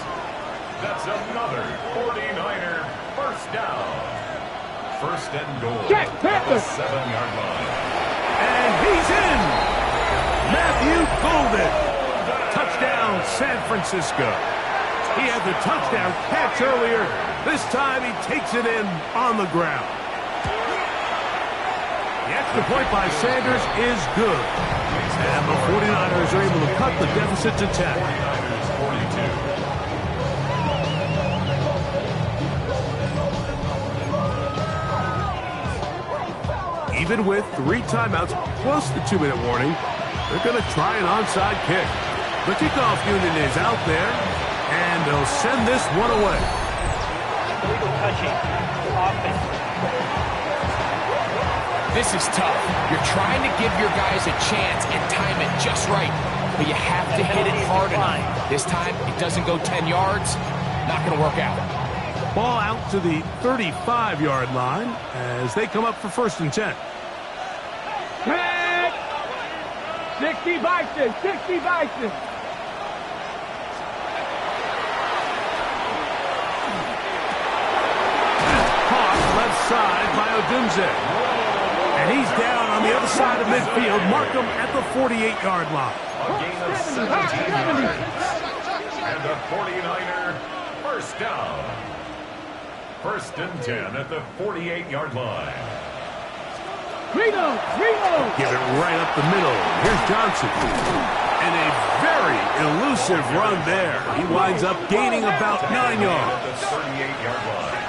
That's another 49er 1st down. 1st and goal. Check, at the 7-yard line. And he's in. Matthew Golden. Touchdown, San Francisco. He had the touchdown catch earlier. This time he takes it in on the ground. The extra point by Sanders is good. And the 49ers are able to cut the deficit to 10. 42. Even with 3 timeouts plus the 2-minute warning, they're going to try an onside kick. The kickoff unit is out there, and they'll send this one away. Illegal touching. Offense. This is tough. You're trying to give your guys a chance and time it just right, but you have to hit it hard enough. This time, it doesn't go 10 yards. Not going to work out. Ball out to the 35-yard line as they come up for 1st and 10. 60 Bison, 60 Bison. Caught left side by Odunze. And he's down on the other side of midfield. Mark him at the 48-yard line. A gain of 17 yards. And the 49er first down. 1st and 10 at the 48-yard line. Reno. Give it right up the middle. Here's Johnson. And a very elusive run there. He winds up gaining about 9 yards. At the 38-yard line.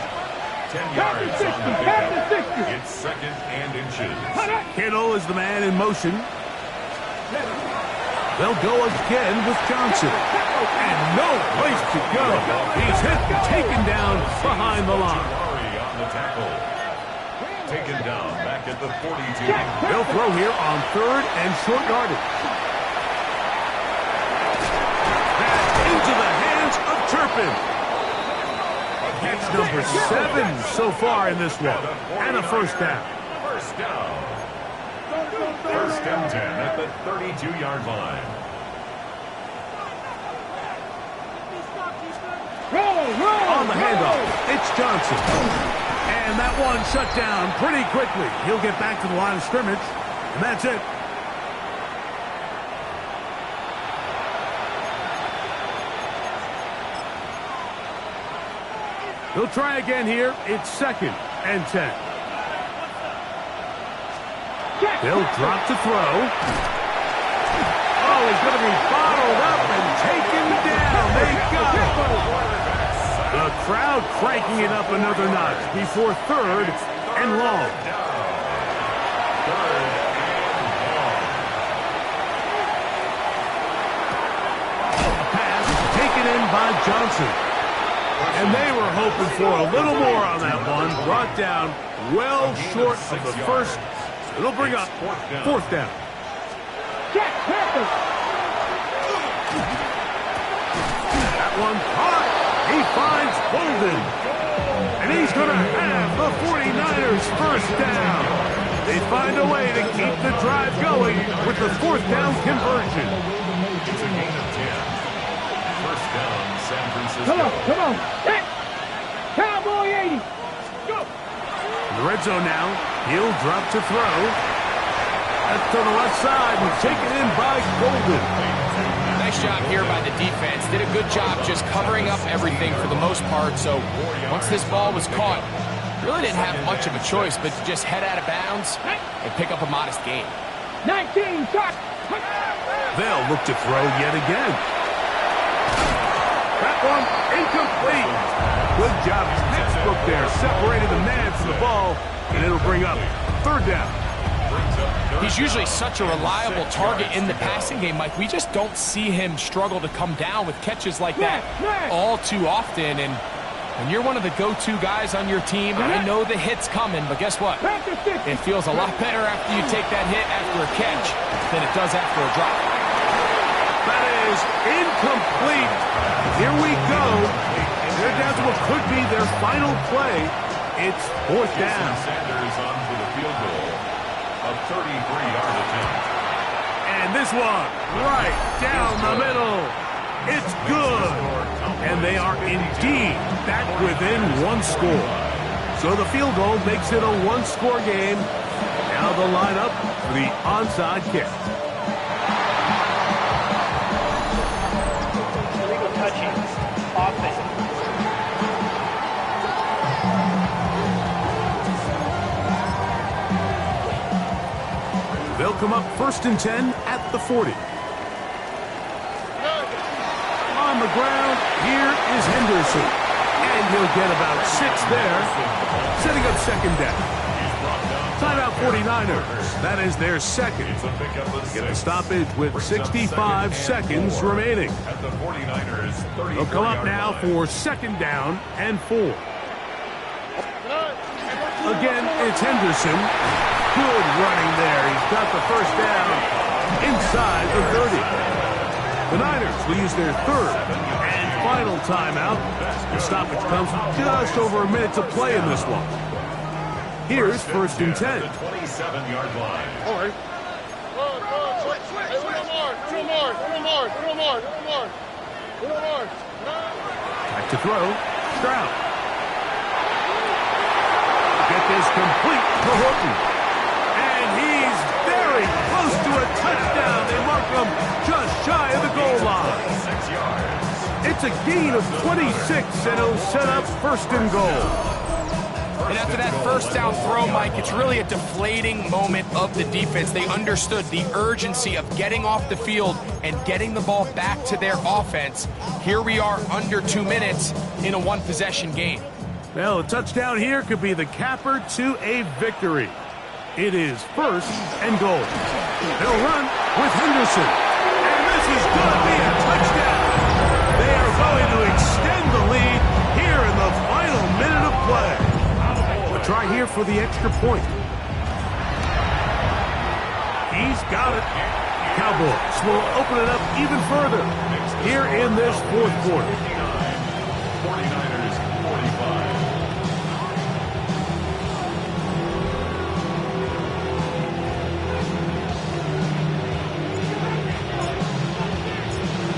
10 yards on the pickup. It's 2nd and inches. Kittle is the man in motion. They'll go again with Johnson. And no place to go. He's hit and taken down behind the line. On the tackle. Taken down back at the 42. They'll throw here on 3rd and short yardage. Back into the hands of Turpin. That's number 7 so far in this one. And a first down. First down. 1st and 10 at the 32-yard line. On the handoff, it's Johnson. And that one shut down pretty quickly. He'll get back to the line of scrimmage, and that's it. He'll try again here. It's 2nd and 10. They'll drop to throw. Oh, he's going to be bottled up and taken down. They got it. The crowd cranking it up another notch before 3rd and long. 3rd and long. A pass taken in by Johnson. And they were hoping for a little more on that one. Brought down well short of the first. It'll bring up 4th down. That one caught. He finds Bolden. And he's going to have the 49ers first down. They find a way to keep the drive going with the 4th down conversion. It's a gain of 10. First down, San Francisco. Come on. Hey. Cowboy 80. Go. In the red zone now. He'll drop to throw. That's to the left side and taken in by Golden. Nice job here by the defense. Did a good job just covering up everything for the most part. So once this ball was caught, really didn't have much of a choice but to just head out of bounds and pick up a modest gain. 19, shot. They'll look to throw yet again. That one incomplete. Good job. Textbook there. Separated the man from the ball, and it'll bring up 3rd down. He's usually such a reliable target in the passing game, Mike. We just don't see him struggle to come down with catches like that all too often. And when you're one of the go-to guys on your team, I know the hit's coming, but guess what? It feels a lot better after you take that hit after a catch than it does after a drop. That is incomplete. Here we go. They're down to what could be their final play. It's 4th down. Sanders on for the field goal. A 33-yard attempt. And this one right down the middle. It's good. And they are indeed back within 1 score. So the field goal makes it a 1-score game. Now the lineup for the onside kick. Illegal touching. Offense. They'll come up 1st and 10 at the 40. On the ground, here is Henderson. And he'll get about 6 there, setting up 2nd down. Timeout 49ers. That is their second. Get the stoppage with 65 seconds remaining. At the 49ers, 30. They'll come up now for second down and 4. Again, it's Henderson. Good running there. He's got the first down inside the 30. The Niners will use their third and final timeout. The stoppage comes with just over a minute to play in this one. Here's first and 10. The 27-yard line. All right. Back to throw. Stroud. Get this complete to Horton. And he's very close to a touchdown. They mark him just shy of the goal line. 6 yards. It's a gain of 26, and it'll set up first and goal. And after that first down throw, Mike, it's really a deflating moment of the defense. They understood the urgency of getting off the field and getting the ball back to their offense. Here we are under 2 minutes in a one-possession game. Well, a touchdown here could be the capper to a victory. It is first and goal. They'll run with Henderson. And this is going to be a touchdown. They are going to extend the lead here in the final minute of play. A try here for the extra point. He's got it. Cowboys will open it up even further here in this fourth quarter. 49ers 45.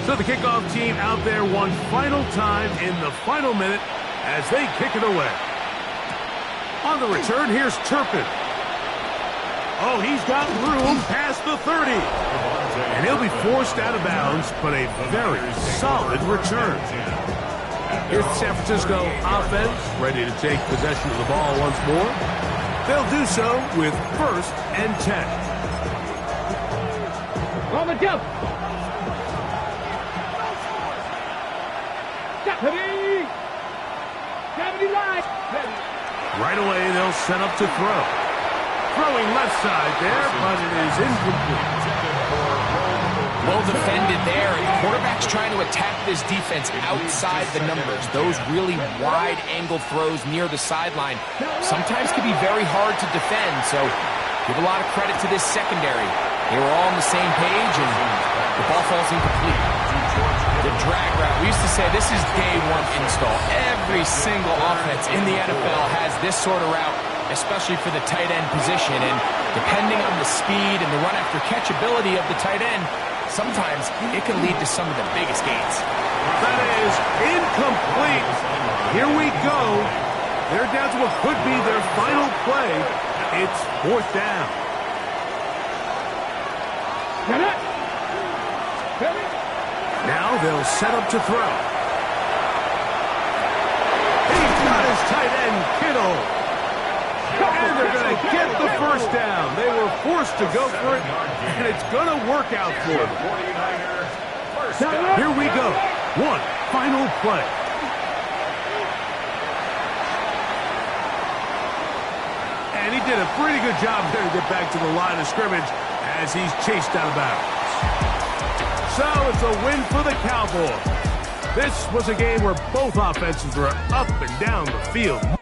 So the kickoff team out there one final time in the final minute as they kick it away. On the return, here's Turpin. Oh, he's got room past the 30. And he'll be forced out of bounds, but a very solid return. Here's the San Francisco offense, ready to take possession of the ball once more. They'll do so with first and 10. On the jump. Gravity line. Right away, they'll set up to throw. Throwing left side there, but it is incomplete. Well defended there. The quarterback's trying to attack this defense outside the numbers. Those really wide-angle throws near the sideline sometimes can be very hard to defend, so give a lot of credit to this secondary. They were all on the same page, and the ball falls incomplete. The drag route. We used to say this is day one install. Every single offense in the NFL has this sort of route, especially for the tight end position. And depending on the speed and the run-after catchability of the tight end, sometimes it can lead to some of the biggest gains. That is incomplete. Here we go. They're down to what could be their final play. It's fourth down. Now they'll set up to throw. He's got his tight end, Kittle. And they're going to get the first down. They were forced to go for it, and it's going to work out for them. Here we go. One final play. And he did a pretty good job there to get back to the line of scrimmage as he's chased out of bounds. So it's a win for the Cowboys. This was a game where both offenses were up and down the field